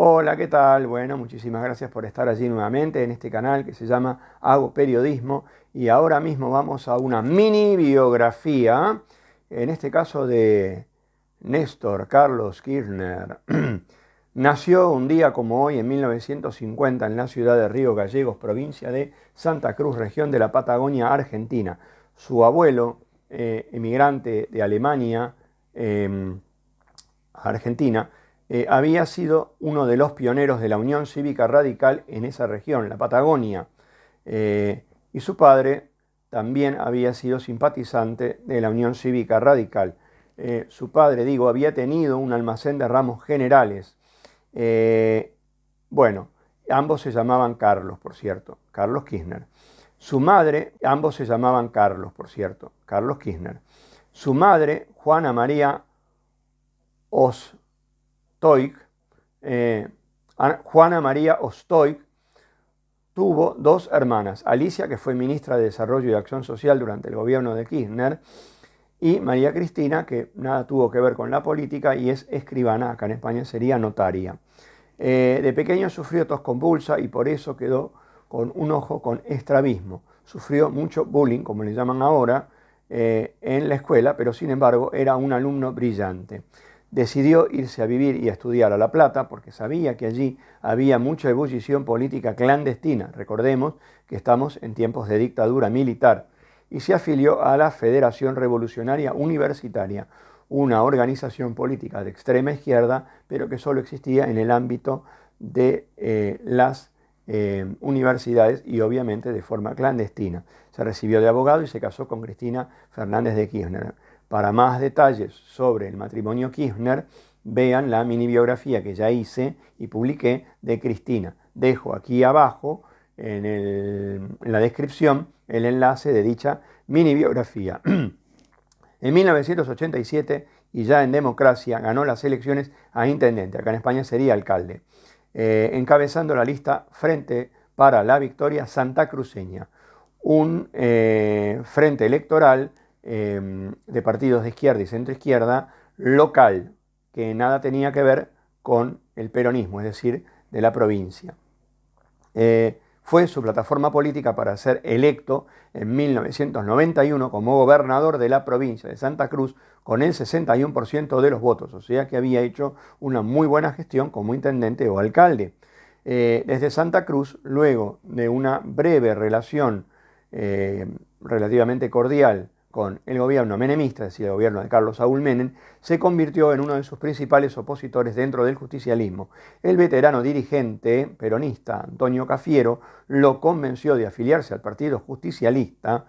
Hola, ¿qué tal? Bueno, muchísimas gracias por estar allí nuevamente en este canal que se llama Hago Periodismo y ahora mismo vamos a una mini biografía, en este caso de Néstor Carlos Kirchner. Nació un día como hoy en 1950 en la ciudad de Río Gallegos, provincia de Santa Cruz, región de la Patagonia, Argentina. Su abuelo, emigrante de Alemania, Argentina, había sido uno de los pioneros de la Unión Cívica Radical en esa región, la Patagonia, y su padre también había sido simpatizante de la Unión Cívica Radical. Su padre, digo, había tenido un almacén de ramos generales. Eh, bueno, ambos se llamaban Carlos, por cierto, Carlos Kirchner. Su madre, ambos se llamaban Carlos, por cierto, Carlos Kirchner. Su madre, Juana María Ostoich, eh, Juana María Ostoich, tuvo dos hermanas, Alicia, que fue ministra de Desarrollo y Acción Social durante el gobierno de Kirchner, y María Cristina, que nada tuvo que ver con la política y es escribana, acá en España sería notaria. De pequeño sufrió tos convulsa y por eso quedó con un ojo con estrabismo. Sufrió mucho bullying, como le llaman ahora, en la escuela, pero sin embargo era un alumno brillante. Decidió irse a vivir y a estudiar a La Plata porque sabía que allí había mucha ebullición política clandestina. Recordemos que estamos en tiempos de dictadura militar. Y se afilió a la Federación Revolucionaria Universitaria, una organización política de extrema izquierda, pero que solo existía en el ámbito de las universidades y obviamente de forma clandestina. Se recibió de abogado y se casó con Cristina Fernández de Kirchner. Para más detalles sobre el matrimonio Kirchner, vean la mini biografía que ya hice y publiqué de Cristina. Dejo aquí abajo en la descripción el enlace de dicha mini biografía. En 1987, y ya en democracia, ganó las elecciones a intendente, acá en España sería alcalde, encabezando la lista Frente para la Victoria Santacruceña, un frente electoral de partidos de izquierda y centroizquierda local, que nada tenía que ver con el peronismo, es decir, de la provincia. Fue su plataforma política para ser electo en 1991 como gobernador de la provincia de Santa Cruz con el 61% de los votos, o sea que había hecho una muy buena gestión como intendente o alcalde. Desde Santa Cruz, luego de una breve relación relativamente cordial con el gobierno menemista, es decir, el gobierno de Carlos Saúl Menem, se convirtió en uno de sus principales opositores dentro del justicialismo. El veterano dirigente peronista Antonio Cafiero lo convenció de afiliarse al Partido Justicialista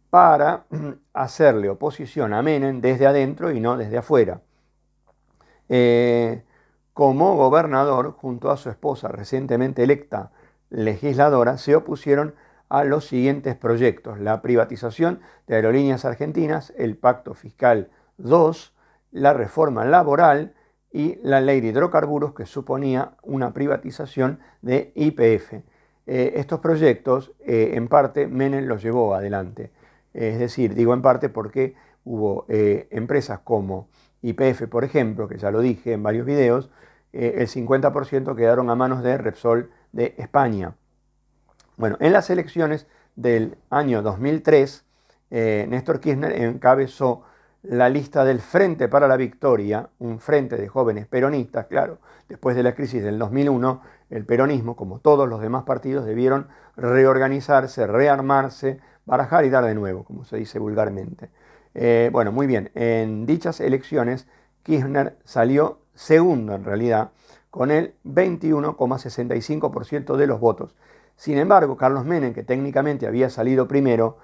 para hacerle oposición a Menem desde adentro y no desde afuera. Como gobernador, junto a su esposa recientemente electa legisladora, se opusieron a los siguientes proyectos: la privatización de Aerolíneas Argentinas, el Pacto Fiscal 2, la reforma laboral y la ley de hidrocarburos que suponía una privatización de YPF. Estos proyectos, en parte, Menem los llevó adelante. Es decir, digo en parte porque hubo empresas como YPF, por ejemplo, que ya lo dije en varios videos, el 50% quedaron a manos de Repsol de España. Bueno, en las elecciones del año 2003, Néstor Kirchner encabezó la lista del Frente para la Victoria, un frente de jóvenes peronistas. Claro, después de la crisis del 2001, el peronismo, como todos los demás partidos, debieron reorganizarse, rearmarse, barajar y dar de nuevo, como se dice vulgarmente. Bueno, muy bien, en dichas elecciones Kirchner salió segundo en realidad, con el 21,65% de los votos. Sin embargo, Carlos Menem, que técnicamente había salido primero,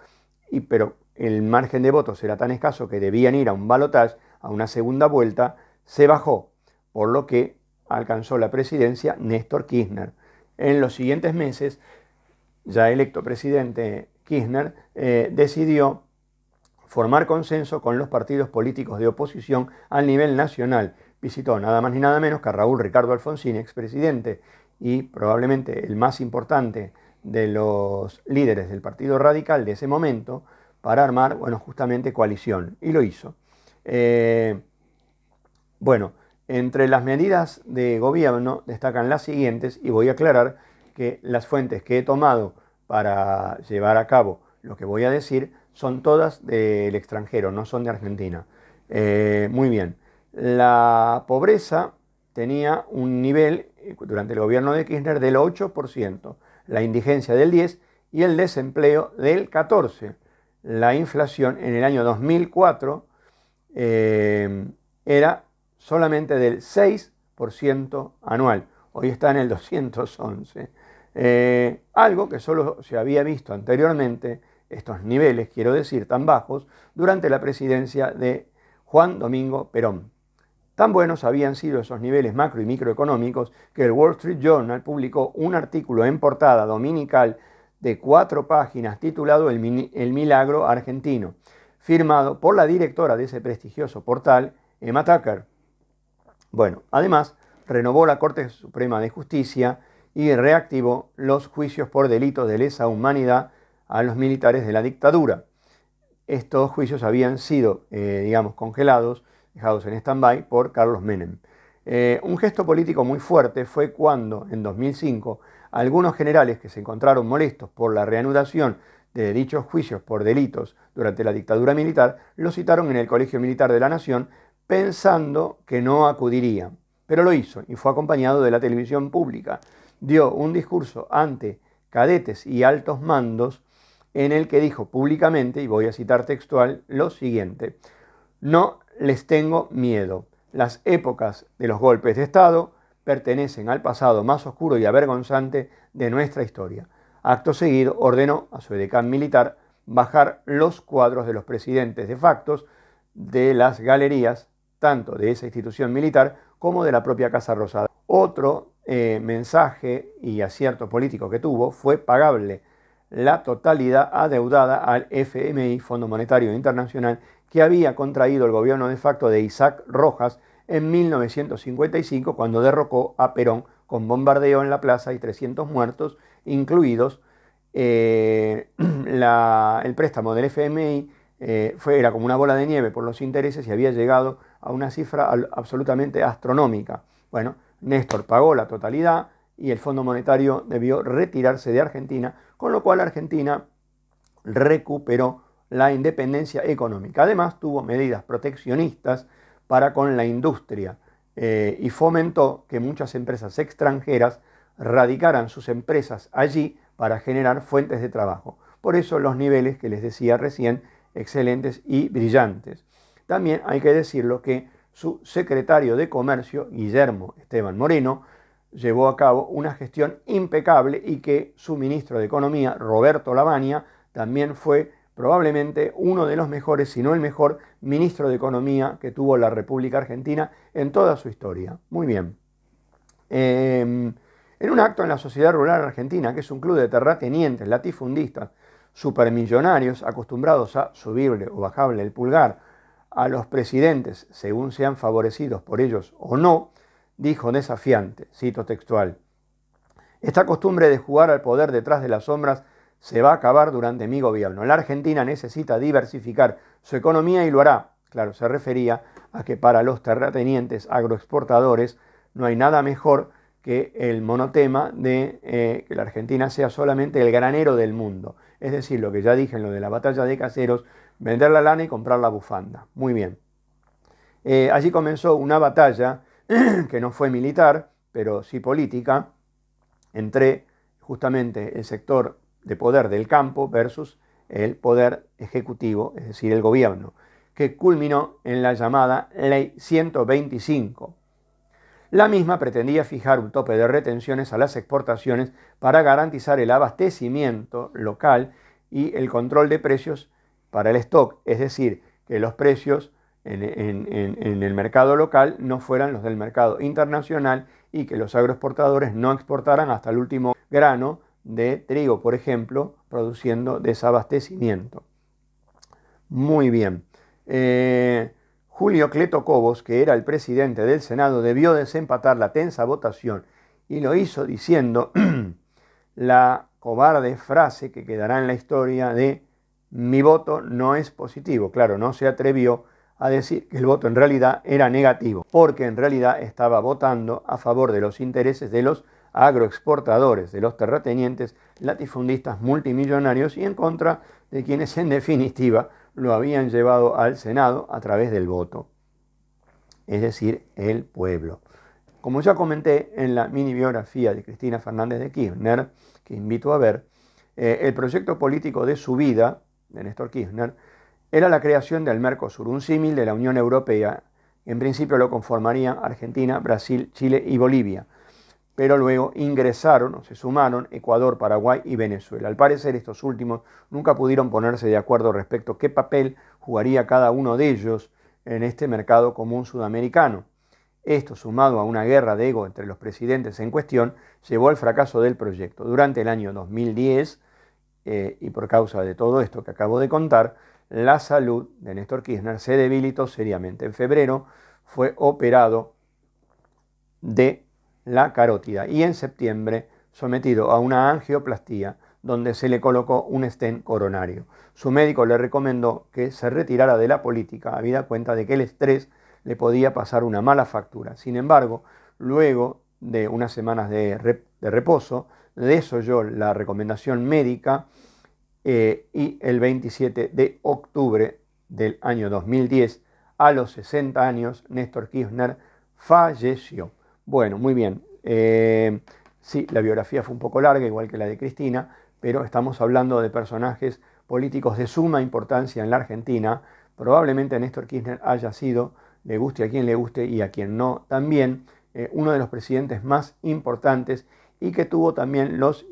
pero el margen de votos era tan escaso que debían ir a un balotaje, a una segunda vuelta, se bajó, por lo que alcanzó la presidencia Néstor Kirchner. En los siguientes meses, ya electo presidente Kirchner, decidió formar consenso con los partidos políticos de oposición a nivel nacional. Visitó nada más ni nada menos que a Raúl Ricardo Alfonsín, expresidente y probablemente el más importante de los líderes del Partido Radical de ese momento, para armar, bueno, justamente coalición. Y lo hizo. Bueno, Entre las medidas de gobierno destacan las siguientes, y voy a aclarar que las fuentes que he tomado para llevar a cabo lo que voy a decir son todas del extranjero, no son de Argentina. Muy bien. La pobreza tenía un nivel durante el gobierno de Kirchner del 8%, la indigencia del 10% y el desempleo del 14%. La inflación en el año 2004 era solamente del 6% anual. Hoy está en el 211. Algo que solo se había visto anteriormente, estos niveles, quiero decir, tan bajos, durante la presidencia de Juan Domingo Perón. Tan buenos habían sido esos niveles macro y microeconómicos que el Wall Street Journal publicó un artículo en portada dominical de 4 páginas titulado El Milagro Argentino, firmado por la directora de ese prestigioso portal, Emma Tucker. Bueno, además, renovó la Corte Suprema de Justicia y reactivó los juicios por delitos de lesa humanidad a los militares de la dictadura. Estos juicios habían sido, digamos, congelados, dejados en stand-by por Carlos Menem. Un gesto político muy fuerte fue cuando, en 2005, algunos generales que se encontraron molestos por la reanudación de dichos juicios por delitos durante la dictadura militar, lo citaron en el Colegio Militar de la Nación pensando que no acudiría. Pero lo hizo y fue acompañado de la televisión pública. Dio un discurso ante cadetes y altos mandos en el que dijo públicamente, y voy a citar textual, lo siguiente: no les tengo miedo. Las épocas de los golpes de Estado pertenecen al pasado más oscuro y avergonzante de nuestra historia. Acto seguido ordenó a su edecán militar bajar los cuadros de los presidentes de facto de las galerías, tanto de esa institución militar como de la propia Casa Rosada. Otro mensaje y acierto político que tuvo fue pagable la totalidad adeudada al FMI, Fondo Monetario Internacional, que había contraído el gobierno de facto de Isaac Rojas en 1955, cuando derrocó a Perón con bombardeo en la plaza y 300 muertos, incluidos el préstamo del FMI. Era como una bola de nieve por los intereses y había llegado a una cifra absolutamente astronómica. Bueno, Néstor pagó la totalidad y el Fondo Monetario debió retirarse de Argentina, con lo cual Argentina recuperó la independencia económica. Además, tuvo medidas proteccionistas para con la industria y fomentó que muchas empresas extranjeras radicaran sus empresas allí para generar fuentes de trabajo. Por eso los niveles que les decía recién, excelentes y brillantes. También hay que decirlo que su secretario de Comercio, Guillermo Esteban Moreno, llevó a cabo una gestión impecable y que su ministro de Economía, Roberto Lavagna, también fue probablemente uno de los mejores, si no el mejor, ministro de Economía que tuvo la República Argentina en toda su historia. Muy bien. En un acto en la Sociedad Rural Argentina, que es un club de terratenientes, latifundistas, supermillonarios, acostumbrados a subirle o bajarle el pulgar a los presidentes según sean favorecidos por ellos o no, dijo desafiante, cito textual: esta costumbre de jugar al poder detrás de las sombras se va a acabar durante mi gobierno. La Argentina necesita diversificar su economía y lo hará. Claro, se refería a que para los terratenientes agroexportadores no hay nada mejor que el monotema de que la Argentina sea solamente el granero del mundo. Es decir, lo que ya dije en lo de la batalla de Caseros, vender la lana y comprar la bufanda. Muy bien. Allí comenzó una batalla que no fue militar, pero sí política, entre justamente el sector de poder del campo versus el poder ejecutivo, es decir, el gobierno, que culminó en la llamada Ley 125. La misma pretendía fijar un tope de retenciones a las exportaciones para garantizar el abastecimiento local y el control de precios para el stock, es decir, que los precios en el mercado local no fueran los del mercado internacional y que los agroexportadores no exportaran hasta el último grano de trigo, por ejemplo, produciendo desabastecimiento. Muy bien. Julio Cleto Cobos, que era el presidente del Senado, debió desempatar la tensa votación y lo hizo diciendo la cobarde frase que quedará en la historia de: mi voto no es positivo. Claro, no se atrevió a decir que el voto en realidad era negativo, porque en realidad estaba votando a favor de los intereses de los agroexportadores, de los terratenientes, latifundistas multimillonarios y en contra de quienes en definitiva lo habían llevado al Senado a través del voto, es decir, el pueblo. Como ya comenté en la mini biografía de Cristina Fernández de Kirchner, que invito a ver, el proyecto político de su vida, de Néstor Kirchner, era la creación del Mercosur, un símil de la Unión Europea. En principio lo conformarían Argentina, Brasil, Chile y Bolivia, pero luego ingresaron o se sumaron Ecuador, Paraguay y Venezuela. Al parecer estos últimos nunca pudieron ponerse de acuerdo respecto a qué papel jugaría cada uno de ellos en este mercado común sudamericano. Esto, sumado a una guerra de ego entre los presidentes en cuestión, llevó al fracaso del proyecto. Durante el año 2010, y por causa de todo esto que acabo de contar, la salud de Néstor Kirchner se debilitó seriamente. En febrero fue operado de la carótida y en septiembre sometido a una angioplastía donde se le colocó un stent coronario. Su médico le recomendó que se retirara de la política, habida cuenta de que el estrés le podía pasar una mala factura. Sin embargo, luego de unas semanas de reposo, desoyó la recomendación médica y el 27 de octubre del año 2010, a los 60 años, Néstor Kirchner falleció. Bueno, muy bien. Sí, la biografía fue un poco larga, igual que la de Cristina, pero estamos hablando de personajes políticos de suma importancia en la Argentina. Probablemente Néstor Kirchner haya sido, le guste a quien le guste y a quien no, también uno de los presidentes más importantes y que tuvo también los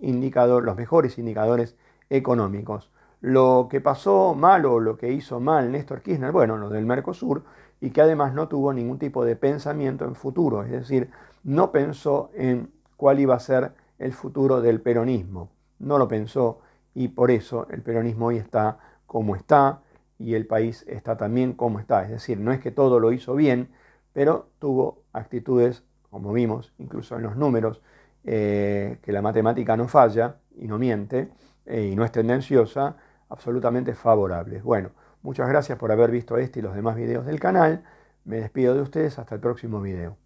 mejores indicadores económicos. Lo que pasó mal o lo que hizo mal Néstor Kirchner, bueno, lo del Mercosur, y que además no tuvo ningún tipo de pensamiento en futuro, es decir, no pensó en cuál iba a ser el futuro del peronismo, no lo pensó y por eso el peronismo hoy está como está y el país está también como está, es decir, no es que todo lo hizo bien, pero tuvo actitudes, como vimos, incluso en los números, que la matemática no falla y no miente, y no es tendenciosa, absolutamente favorables. Bueno, muchas gracias por haber visto este y los demás videos del canal. Me despido de ustedes hasta el próximo video.